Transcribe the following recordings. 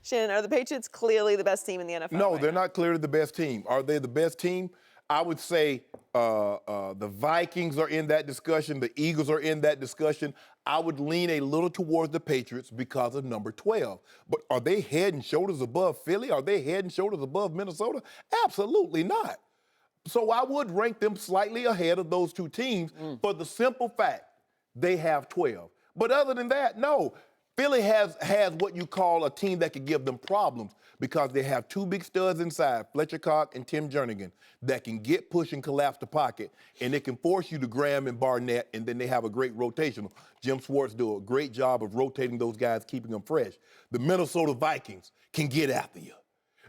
Shannon, are the Patriots clearly the best team in the NFL? No, right they're now? not clearly the best team. Are they the best team? I would say the Vikings are in that discussion. The Eagles are in that discussion. I would lean a little towards the Patriots because of number 12. But are they head and shoulders above Philly? Are they head and shoulders above Minnesota? Absolutely not. So I would rank them slightly ahead of those two teams for the simple fact they have 12. But other than that, no. Philly has what you call a team that can give them problems because they have two big studs inside, Fletcher Cox and Tim Jernigan, that can get, push, and collapse the pocket, and they can force you to Graham and Barnett, and then they have a great rotational. Jim Schwartz do a great job of rotating those guys, keeping them fresh. The Minnesota Vikings can get after you.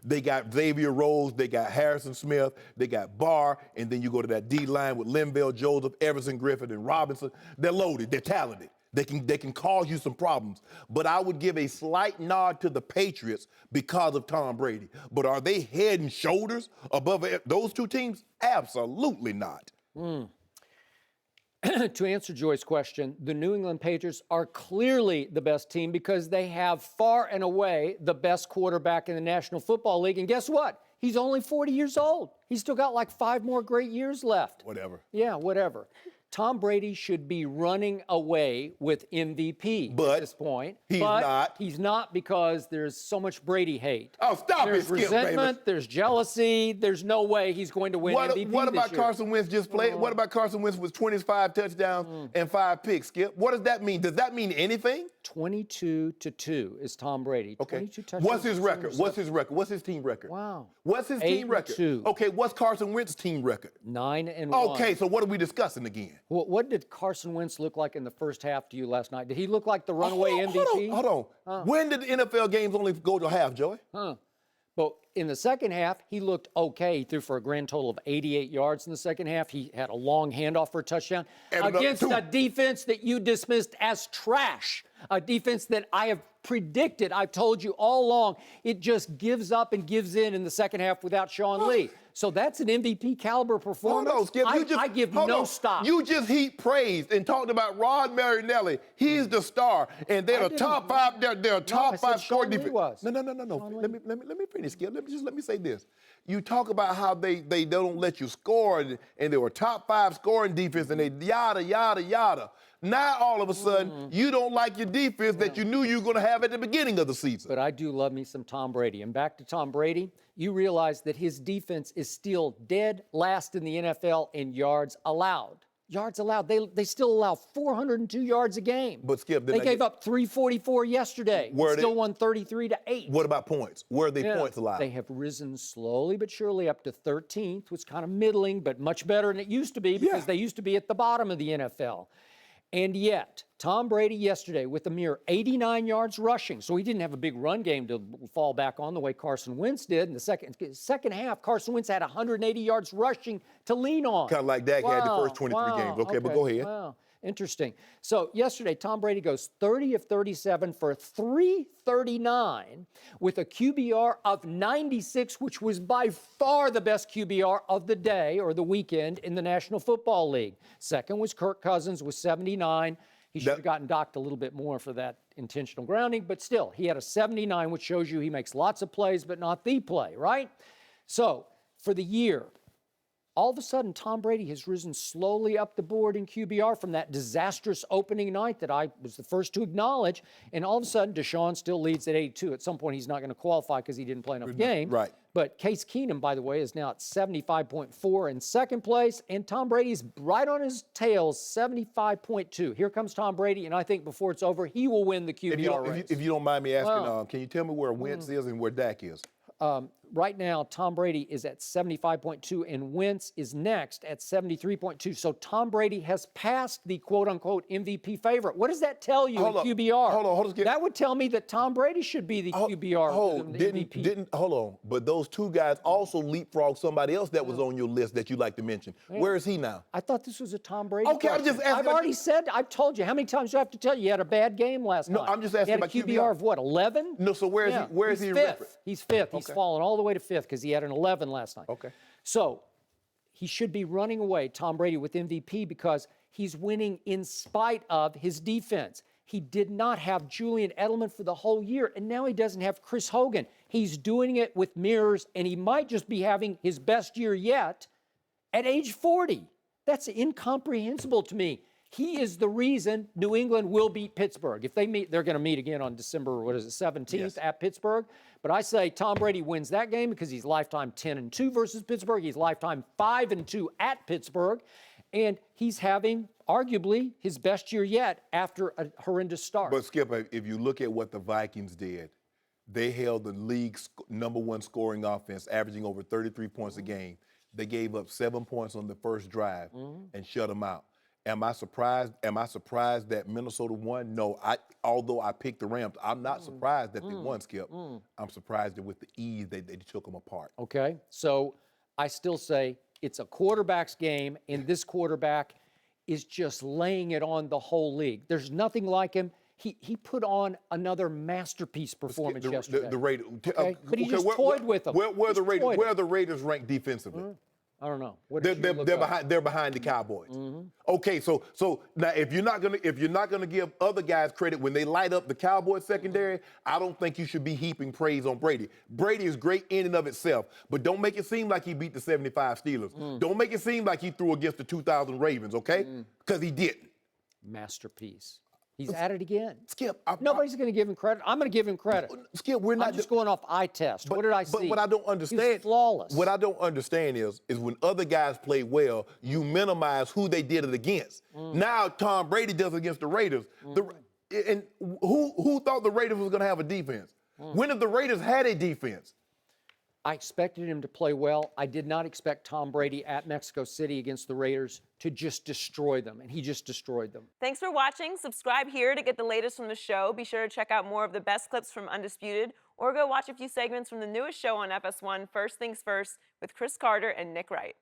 They got Xavier Rose, they got Harrison Smith, they got Barr, and then you go to that D-line with Linville Joseph, Everson Griffin, and Robinson. They're loaded, they're talented. They can cause you some problems. But I would give a slight nod to the Patriots because of Tom Brady. But are they head and shoulders above those two teams? Absolutely not. To answer Joy's question, the New England Patriots are clearly the best team because they have far and away the best quarterback in the National Football League. And guess what? He's only 40 years old. He's still got like 5 more great years left. Whatever. Yeah, whatever. Tom Brady should be running away with MVP at this point. He's not. He's not because there's so much Brady hate. Oh, stop there's it, Skip resentment, Bayless. There's jealousy. There's no way he's going to win MVP What about this year. Carson Wentz just played? What about Carson Wentz with 25 touchdowns and 5 picks, Skip? What does that mean? Does that mean anything? 22-2 is Tom Brady. Okay. 22 touchdowns. What's his record? What's his record? What's his team record? Wow. What's his team record? 8-2. Okay, what's Carson Wentz's team record? 9-1. Okay, so what are we discussing again? What did Carson Wentz look like in the first half to you last night? Did he look like the runaway MVP? Hold on. When did the NFL games only go to half, Joey? But in the second half, he looked okay. He threw for a grand total of 88 yards in the second half. He had a long handoff for a touchdown against a defense that you dismissed as trash, a defense that I have predicted, I've told you all along, it just gives up and gives in the second half without Sean Lee. So that's an MVP caliber performance. Hold on, Skip. I give no stop. You just heaped praise and talked about Rod Marinelli. He's the star, and they're the top 5. They're a top 5 scoring defense. No. Let me finish, Skip. Let me say this. You talk about how they don't let you score, and they were top 5 scoring defense, and they yada yada yada. Now all of a sudden you don't like your defense that you knew you were going to have at the beginning of the season. But I do love me some Tom Brady. And back to Tom Brady, you realize that his defense is still dead last in the NFL in yards allowed. Yards allowed. They still allow 402 yards a game. But Skip, they gave up 344 yesterday. Still won 33-8. What about points? Where are they points allowed? They have risen slowly but surely up to 13th, which is kind of middling, but much better than it used to be because they used to be at the bottom of the NFL. And yet, Tom Brady yesterday with a mere 89 yards rushing, so he didn't have a big run game to fall back on the way Carson Wentz did. In the second half, Carson Wentz had 180 yards rushing to lean on. Kind of like Dak had the first 23 games. Okay, but go ahead. Wow. Interesting. So yesterday, Tom Brady goes 30 of 37 for 339 with a QBR of 96, which was by far the best QBR of the day or the weekend in the National Football League. Second was Kirk Cousins with 79. He should have gotten docked a little bit more for that intentional grounding, but still, he had a 79, which shows you he makes lots of plays, but not the play, right? So for the year, all of a sudden, Tom Brady has risen slowly up the board in QBR from that disastrous opening night that I was the first to acknowledge. And all of a sudden, Deshaun still leads at 82. At some point, he's not going to qualify because he didn't play enough games. Right. But Case Keenum, by the way, is now at 75.4 in second place. And Tom Brady's right on his tail, 75.2. Here comes Tom Brady. And I think before it's over, he will win the QBR race. If you don't mind me asking, can you tell me where Wentz is and where Dak is? Right now, Tom Brady is at 75.2 and Wentz is next at 73.2. So Tom Brady has passed the quote-unquote MVP favorite. What does that tell you in QBR? Hold on. That would tell me that Tom Brady should be the QBR MVP. Hold on. But those two guys also leapfrogged somebody else that was on your list that you'd like to mention. Where is he now? I thought this was a Tom Brady Okay, question. I'm just asking. I've already said, I've told you. How many times do I have to tell you? You had a bad game last night. No, I'm just asking about QBR. He had a QBR of what, 11? No, so where is he in reference? He's fifth. He's fallen all the way to fifth because he had an 11 last night. Okay. So he should be running away, Tom Brady, with MVP because he's winning in spite of his defense. He did not have Julian Edelman for the whole year, and now he doesn't have Chris Hogan. He's doing it with mirrors, and he might just be having his best year yet at age 40. That's incomprehensible to me. He is the reason New England will beat Pittsburgh. If they meet, they're going to meet again on December, 17th at Pittsburgh. But I say Tom Brady wins that game because he's lifetime 10-2 versus Pittsburgh. He's lifetime 5-2 at Pittsburgh. And he's having, arguably, his best year yet after a horrendous start. But, Skip, if you look at what the Vikings did, they held the league's #1 scoring offense, averaging over 33 points a game. They gave up 7 points on the first drive and shut them out. Am I surprised? Am I surprised that Minnesota won? No. Although I picked the Rams, I'm not surprised that they won, Skip. I'm surprised that with the ease they took them apart. Okay, so I still say it's a quarterback's game, and this quarterback is just laying it on the whole league. There's nothing like him. He put on another masterpiece performance yesterday. The Raiders, okay? But he just toyed with them. Where are the Raiders ranked defensively? I don't know. They're behind the Cowboys. Okay, so now if you're not gonna give other guys credit when they light up the Cowboys secondary, I don't think you should be heaping praise on Brady. Brady is great in and of itself, but don't make it seem like he beat the 75 Steelers. Don't make it seem like he threw against the 2000 Ravens, okay? Because he didn't. Masterpiece. He's at it again. Skip, nobody's going to give him credit. I'm going to give him credit. Skip, we're not I'm just going off eye test. What did I see? But what I don't understand, He's flawless. What I don't understand is when other guys play well, you minimize who they did it against. Now Tom Brady does it against the Raiders. And who thought the Raiders was going to have a defense? When have the Raiders had a defense? I expected him to play well. I did not expect Tom Brady at Mexico City against the Raiders to just destroy them, and he just destroyed them. Thanks for watching. Subscribe here to get the latest from the show. Be sure to check out more of the best clips from Undisputed, or go watch a few segments from the newest show on FS1, First Things First, with Chris Carter and Nick Wright.